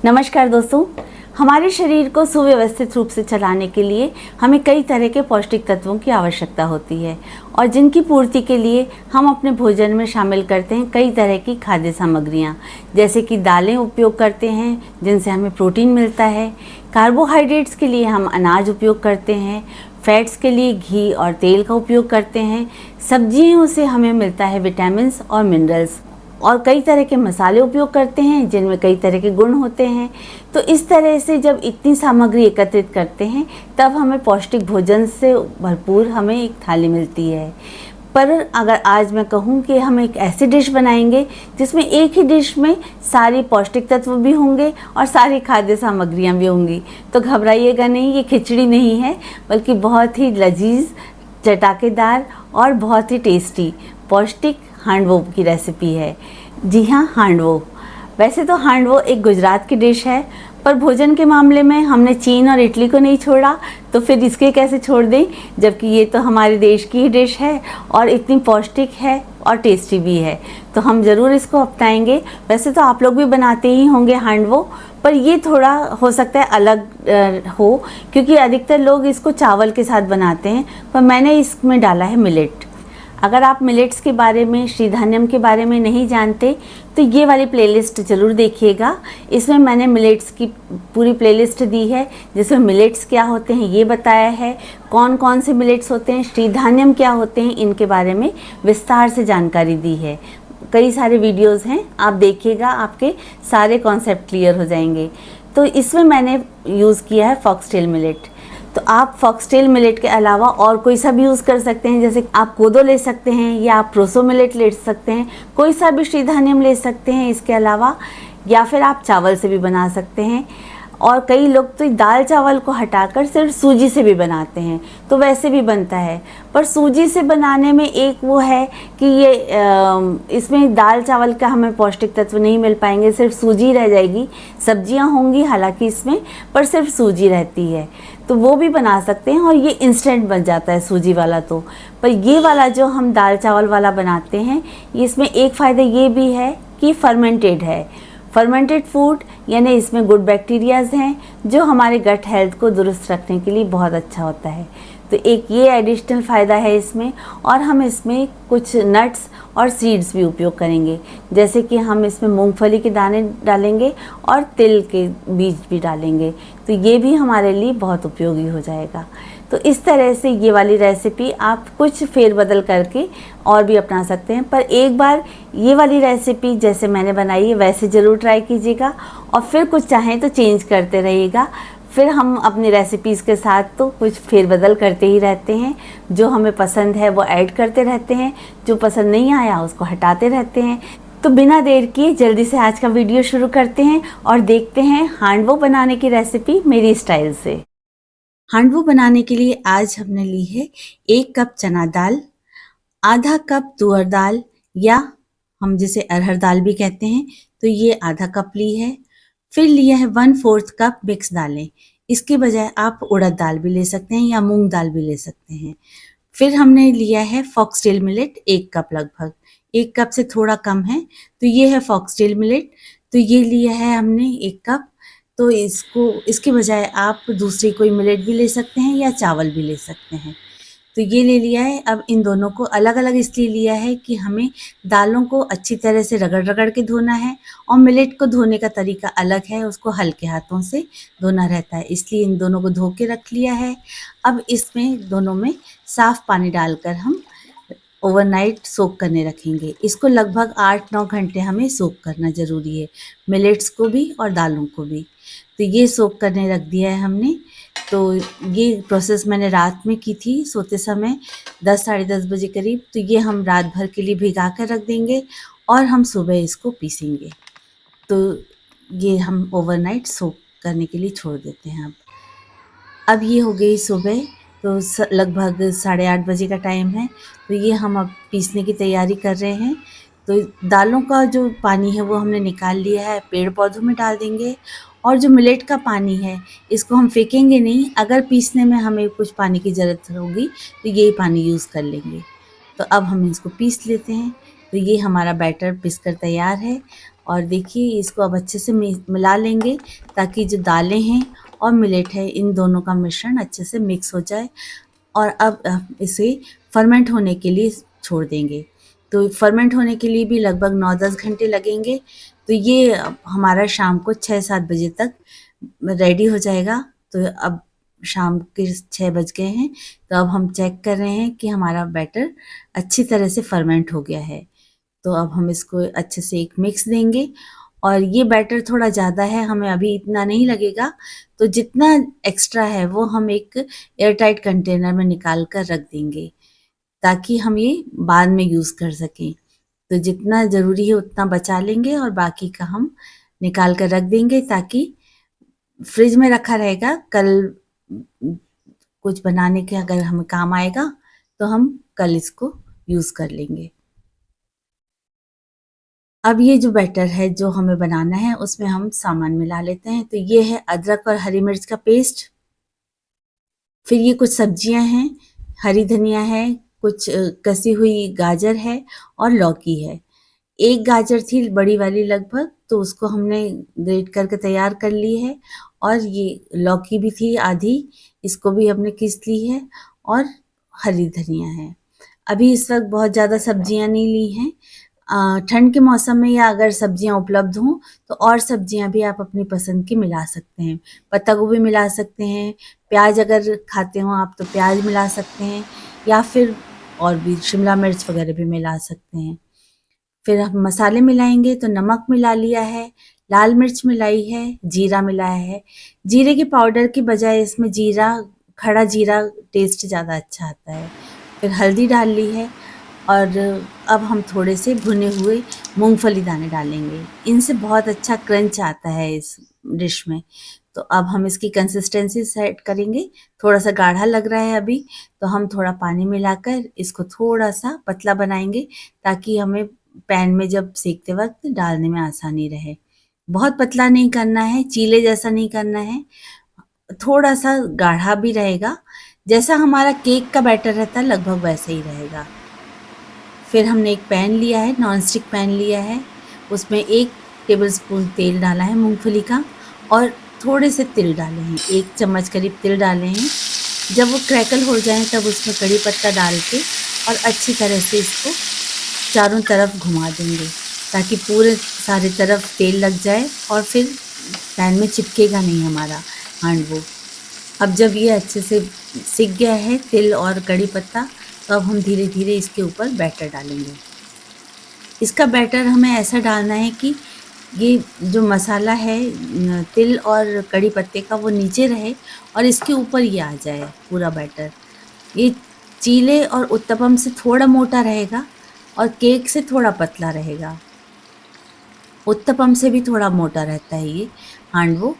नमस्कार दोस्तों, हमारे शरीर को सुव्यवस्थित रूप से चलाने के लिए हमें कई तरह के पौष्टिक तत्वों की आवश्यकता होती है और जिनकी पूर्ति के लिए हम अपने भोजन में शामिल करते हैं कई तरह की खाद्य सामग्रियां, जैसे कि दालें उपयोग करते हैं जिनसे हमें प्रोटीन मिलता है। कार्बोहाइड्रेट्स के लिए हम अनाज उपयोग करते हैं। फैट्स के लिए घी और तेल का उपयोग करते हैं। सब्जियों से हमें मिलता है विटामिन्स और मिनरल्स, और कई तरह के मसाले उपयोग करते हैं जिनमें कई तरह के गुण होते हैं। तो इस तरह से जब इतनी सामग्री एकत्रित करते हैं तब हमें पौष्टिक भोजन से भरपूर हमें एक थाली मिलती है। पर अगर आज मैं कहूँ कि हम एक ऐसी डिश बनाएंगे जिसमें एक ही डिश में सारी पौष्टिक तत्व भी होंगे और सारी खाद्य सामग्रियाँ भी होंगी, तो घबराइएगा नहीं, ये खिचड़ी नहीं है बल्कि बहुत ही लजीज, चटाकेदार और बहुत ही टेस्टी पौष्टिक हांडवो की रेसिपी है। जी हाँ, हांडवो। वैसे तो हांडवो एक गुजरात की डिश है, पर भोजन के मामले में हमने चीन और इटली को नहीं छोड़ा, तो फिर इसके कैसे छोड़ दें, जबकि ये तो हमारे देश की ही डिश है और इतनी पौष्टिक है और टेस्टी भी है, तो हम ज़रूर इसको अपनाएंगे। वैसे तो आप लोग भी बनाते ही होंगे हांडवो, पर ये थोड़ा हो सकता है अलग हो, क्योंकि अधिकतर लोग इसको चावल के साथ बनाते हैं, पर मैंने इसमें डाला है मिलेट। अगर आप मिलेट्स के बारे में, श्रीधान्यम के बारे में नहीं जानते तो ये वाली प्लेलिस्ट ज़रूर देखिएगा। इसमें मैंने मिलेट्स की पूरी प्लेलिस्ट दी है, जिसमें मिलेट्स क्या होते हैं ये बताया है, कौन कौन से मिलेट्स होते हैं, श्रीधान्यम क्या होते हैं, इनके बारे में विस्तार से जानकारी दी है। कई सारे वीडियोज़ हैं, आप देखिएगा, आपके सारे कॉन्सेप्ट क्लियर हो जाएंगे। तो इसमें मैंने यूज़ किया है फॉक्सटेल मिलेट। तो आप फॉक्सटेल मिलेट के अलावा और कोई सा भी यूज़ कर सकते हैं, जैसे आप कोदो ले सकते हैं या आप प्रोसो मिलेट ले सकते हैं, कोई सा भी श्रीधान्यम ले सकते हैं इसके अलावा, या फिर आप चावल से भी बना सकते हैं। और कई लोग तो दाल चावल को हटाकर सिर्फ सूजी से भी बनाते हैं, तो वैसे भी बनता है। पर सूजी से बनाने में एक वो है कि ये इसमें दाल चावल का हमें पौष्टिक तत्व नहीं मिल पाएंगे, सिर्फ सूजी रह जाएगी। सब्जियां होंगी हालांकि इसमें, पर सिर्फ सूजी रहती है, तो वो भी बना सकते हैं और ये इंस्टेंट बन जाता है सूजी वाला। तो पर ये वाला जो हम दाल चावल वाला बनाते हैं, इसमें एक फ़ायदा ये भी है कि फर्मेंटेड है। फर्मेंटेड फूड यानी इसमें गुड बैक्टीरियाज़ हैं जो हमारे गट हेल्थ को दुरुस्त रखने के लिए बहुत अच्छा होता है। तो एक ये एडिशनल फ़ायदा है इसमें। और हम इसमें कुछ नट्स और सीड्स भी उपयोग करेंगे, जैसे कि हम इसमें मूंगफली के दाने डालेंगे और तिल के बीज भी डालेंगे, तो ये भी हमारे लिए बहुत उपयोगी हो जाएगा। तो इस तरह से ये वाली रेसिपी आप कुछ फेरबदल करके और भी अपना सकते हैं, पर एक बार ये वाली रेसिपी जैसे मैंने बनाई है वैसे ज़रूर ट्राई कीजिएगा, और फिर कुछ चाहें तो चेंज करते रहिएगा। फिर हम अपनी रेसिपीज़ के साथ तो कुछ फेरबदल करते ही रहते हैं, जो हमें पसंद है वो ऐड करते रहते हैं, जो पसंद नहीं आया उसको हटाते रहते हैं। तो बिना देर किए जल्दी से आज का वीडियो शुरू करते हैं और देखते हैं हांडवो बनाने की रेसिपी मेरी स्टाइल से। हांडवो बनाने के लिए आज हमने ली है 1 कप चना दाल, आधा कप तुअर दाल या हम जिसे अरहर दाल भी कहते हैं, तो ये आधा कप ली है। फिर लिया है 1/4 कप मिक्स दालें, इसके बजाय आप उड़द दाल भी ले सकते हैं या मूंग दाल भी ले सकते हैं। फिर हमने लिया है फॉक्सटेल मिलेट 1 कप, लगभग 1 कप से थोड़ा कम है, तो ये है फॉक्सटेल मिलेट। तो ये लिया है हमने 1 कप, तो इसके बजाय आप दूसरी कोई मिलेट भी ले सकते हैं या चावल भी ले सकते हैं। तो ये ले लिया है। अब इन दोनों को अलग अलग इसलिए लिया है कि हमें दालों को अच्छी तरह से रगड़ रगड़ के धोना है, और मिलेट को धोने का तरीका अलग है, उसको हल्के हाथों से धोना रहता है, इसलिए इन दोनों को धो के रख लिया है। अब इसमें दोनों में साफ़ पानी डालकर हम ओवरनाइट सोक करने रखेंगे। इसको लगभग 8-9 घंटे हमें सोक करना ज़रूरी है, मिलेट्स को भी और दालों को भी। तो ये सोक करने रख दिया है हमने। तो ये प्रोसेस मैंने रात में की थी, सोते समय 10 साढ़े 10 बजे करीब। तो ये हम रात भर के लिए भिगा कर रख देंगे और हम सुबह इसको पीसेंगे। तो ये हम ओवरनाइट सोक करने के लिए छोड़ देते हैं। अब ये हो गई सुबह, तो लगभग 8:30 बजे का टाइम है। तो ये हम अब पीसने की तैयारी कर रहे हैं। तो दालों का जो पानी है वो हमने निकाल लिया है, पेड़ पौधों में डाल देंगे। और जो मिलेट का पानी है इसको हम फेंकेंगे नहीं, अगर पीसने में हमें कुछ पानी की ज़रूरत होगी तो यही पानी यूज़ कर लेंगे। तो अब हम इसको पीस लेते हैं। तो ये हमारा बैटर पिसकर तैयार है और देखिए इसको अब अच्छे से मिला लेंगे ताकि जो दालें हैं और मिलेट है इन दोनों का मिश्रण अच्छे से मिक्स हो जाए। और अब इसे फर्मेंट होने के लिए छोड़ देंगे। तो फर्मेंट होने के लिए भी लगभग 9-10 घंटे लगेंगे। तो ये हमारा शाम को 6-7 बजे तक रेडी हो जाएगा। तो अब शाम के 6 बज गए हैं। तो अब हम चेक कर रहे हैं कि हमारा बैटर अच्छी तरह से फर्मेंट हो गया है। तो अब हम इसको अच्छे से एक मिक्स देंगे और ये बैटर थोड़ा ज़्यादा है, हमें अभी इतना नहीं लगेगा। तो जितना एक्स्ट्रा है वो हम एक एयरटाइट कंटेनर में निकाल कर रख देंगे ताकि हम ये बाद में यूज़ कर सकें। तो जितना ज़रूरी है उतना बचा लेंगे और बाकी का हम निकाल कर रख देंगे ताकि फ्रिज में रखा रहेगा। कल कुछ बनाने के अगर हमें काम आएगा तो हम कल इसको यूज़ कर लेंगे। अब ये जो बैटर है जो हमें बनाना है उसमें हम सामान मिला लेते हैं। तो ये है अदरक और हरी मिर्च का पेस्ट, फिर ये कुछ सब्जियां हैं, हरी धनिया है, कुछ कसी हुई गाजर है और लौकी है। एक गाजर थी बड़ी वाली लगभग, तो उसको हमने ग्रेट करके तैयार कर ली है और ये लौकी भी थी आधी, इसको भी हमने घिस ली है और हरी धनिया है। अभी इस वक्त बहुत ज़्यादा सब्जियां नहीं ली हैं। ठंड के मौसम में या अगर सब्जियां उपलब्ध हों तो और सब्जियां भी आप अपनी पसंद की मिला सकते हैं। पत्ता गोभी मिला सकते हैं, प्याज अगर खाते हो आप तो प्याज मिला सकते हैं या फिर और भी शिमला मिर्च वगैरह भी मिला सकते हैं। फिर हम मसाले मिलाएंगे तो नमक मिला लिया है, लाल मिर्च मिलाई है, जीरा मिलाया है। जीरे के पाउडर की बजाय इसमें खड़ा जीरा टेस्ट ज़्यादा अच्छा आता है। फिर हल्दी डाल ली है और अब हम थोड़े से भुने हुए मूंगफली दाने डालेंगे। इनसे बहुत अच्छा क्रंच आता है इस डिश में। तो अब हम इसकी कंसिस्टेंसी सेट करेंगे। थोड़ा सा गाढ़ा लग रहा है अभी, तो हम थोड़ा पानी मिलाकर इसको थोड़ा सा पतला बनाएंगे ताकि हमें पैन में जब सेकते वक्त डालने में आसानी रहे। बहुत पतला नहीं करना है, चीले जैसा नहीं करना है, थोड़ा सा गाढ़ा भी रहेगा। जैसा हमारा केक का बैटर रहता है लगभग वैसे ही रहेगा। फिर हमने एक पैन लिया है, नॉन स्टिक पैन लिया है, उसमें 1 टेबलस्पून तेल डाला है मूंगफली का और थोड़े से तिल डाले हैं, 1 चम्मच करीब तिल डाले हैं। जब वो क्रैकल हो जाएं तब उसमें कड़ी पत्ता डाल के और अच्छी तरह से इसको चारों तरफ घुमा देंगे ताकि पूरे सारे तरफ तेल लग जाए और फिर पैन में चिपकेगा नहीं हमारा हांडवो। अब जब ये अच्छे से सिक गया है तिल और कड़ी पत्ता, तो अब हम धीरे धीरे इसके ऊपर बैटर डालेंगे। इसका बैटर हमें ऐसा डालना है कि ये जो मसाला है तिल और कड़ी पत्ते का वो नीचे रहे और इसके ऊपर ये आ जाए पूरा बैटर। ये चीले और उत्तपम से थोड़ा मोटा रहेगा और केक से थोड़ा पतला रहेगा। उत्तपम से भी थोड़ा मोटा रहता है ये हांडवो,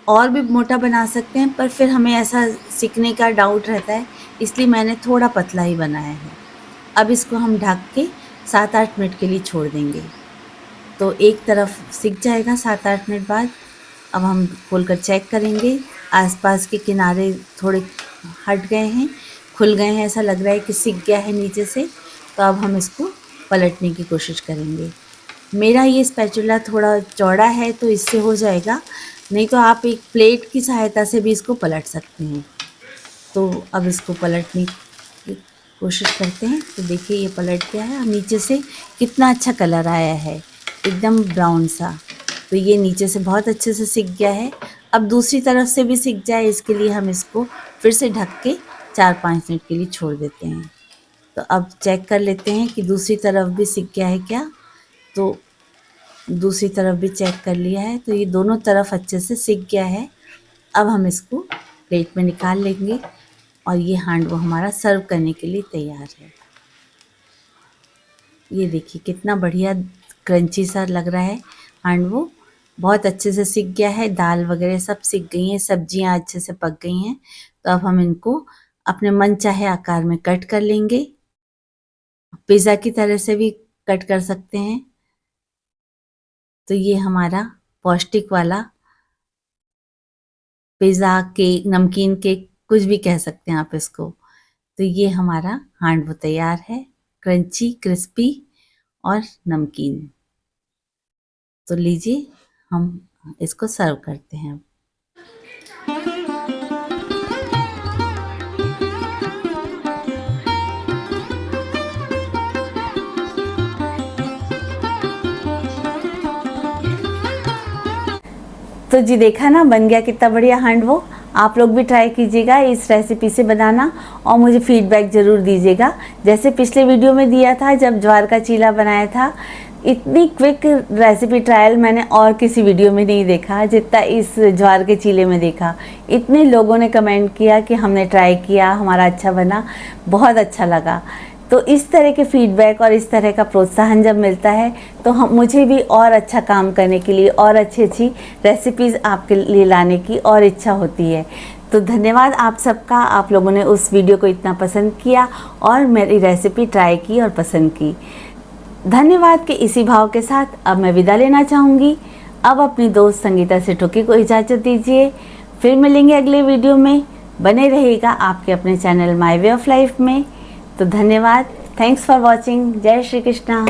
और भी मोटा बना सकते हैं पर फिर हमें ऐसा सिकने का डाउट रहता है, इसलिए मैंने थोड़ा पतला ही बनाया है। अब इसको हम ढक के 7-8 मिनट के लिए छोड़ देंगे। तो एक तरफ सिक जाएगा 7-8 मिनट बाद। अब हम खोलकर चेक करेंगे, आसपास के किनारे थोड़े हट गए हैं, खुल गए हैं, ऐसा लग रहा है कि सिक गया है नीचे से। तो अब हम इसको पलटने की कोशिश करेंगे। मेरा ये स्पैचुला थोड़ा चौड़ा है तो इससे हो जाएगा, नहीं तो आप एक प्लेट की सहायता से भी इसको पलट सकते हैं। तो अब इसको पलटने की कोशिश करते हैं। तो देखिए ये पलट गया है, अब नीचे से कितना अच्छा कलर आया है, एकदम ब्राउन सा। तो ये नीचे से बहुत अच्छे से सिक गया है। अब दूसरी तरफ से भी सिक जाए इसके लिए हम इसको फिर से ढक के 4-5 मिनट के लिए छोड़ देते हैं। तो अब चेक कर लेते हैं कि दूसरी तरफ भी सिक गया है क्या। तो दूसरी तरफ भी चेक कर लिया है, तो ये दोनों तरफ अच्छे से सिक गया है। अब हम इसको प्लेट में निकाल लेंगे और ये हांडवो हमारा सर्व करने के लिए तैयार है। ये देखिए कितना बढ़िया क्रंची सा लग रहा है हांडवो, बहुत अच्छे से सिक गया है, दाल वगैरह सब सिक गई हैं, सब्जियां अच्छे से पक गई हैं। तो अब हम इनको अपने मन चाहे आकार में कट कर लेंगे, पिज़्ज़ा की तरह से भी कट कर सकते हैं। तो ये हमारा पौष्टिक वाला पिज़्ज़ा, केक, नमकीन केक, कुछ भी कह सकते हैं आप इसको। तो ये हमारा हांडवो तैयार है, क्रंची, क्रिस्पी और नमकीन। तो लीजिए हम इसको सर्व करते हैं। तो जी देखा ना, बन गया कितना बढ़िया हांडवो। आप लोग भी ट्राई कीजिएगा इस रेसिपी से बनाना और मुझे फीडबैक ज़रूर दीजिएगा। जैसे पिछले वीडियो में दिया था जब ज्वार का चीला बनाया था, इतनी क्विक रेसिपी ट्रायल मैंने और किसी वीडियो में नहीं देखा जितना इस ज्वार के चीले में देखा। इतने लोगों ने कमेंट किया कि हमने ट्राई किया, हमारा अच्छा बना, बहुत अच्छा लगा। तो इस तरह के फीडबैक और इस तरह का प्रोत्साहन जब मिलता है तो मुझे भी और अच्छा काम करने के लिए और अच्छी अच्छी रेसिपीज़ आपके लिए लाने की और इच्छा होती है। तो धन्यवाद आप सबका, आप लोगों ने उस वीडियो को इतना पसंद किया और मेरी रेसिपी ट्राई की और पसंद की। धन्यवाद के इसी भाव के साथ अब मैं विदा लेना चाहूँगी। अब अपनी दोस्त संगीता सेठोकी को इजाज़त दीजिए। फिर मिलेंगे अगले वीडियो में। बने रहिएगा आपके अपने channel my way of life में। तो धन्यवाद, थैंक्स फॉर वॉचिंग। जय श्री कृष्णा।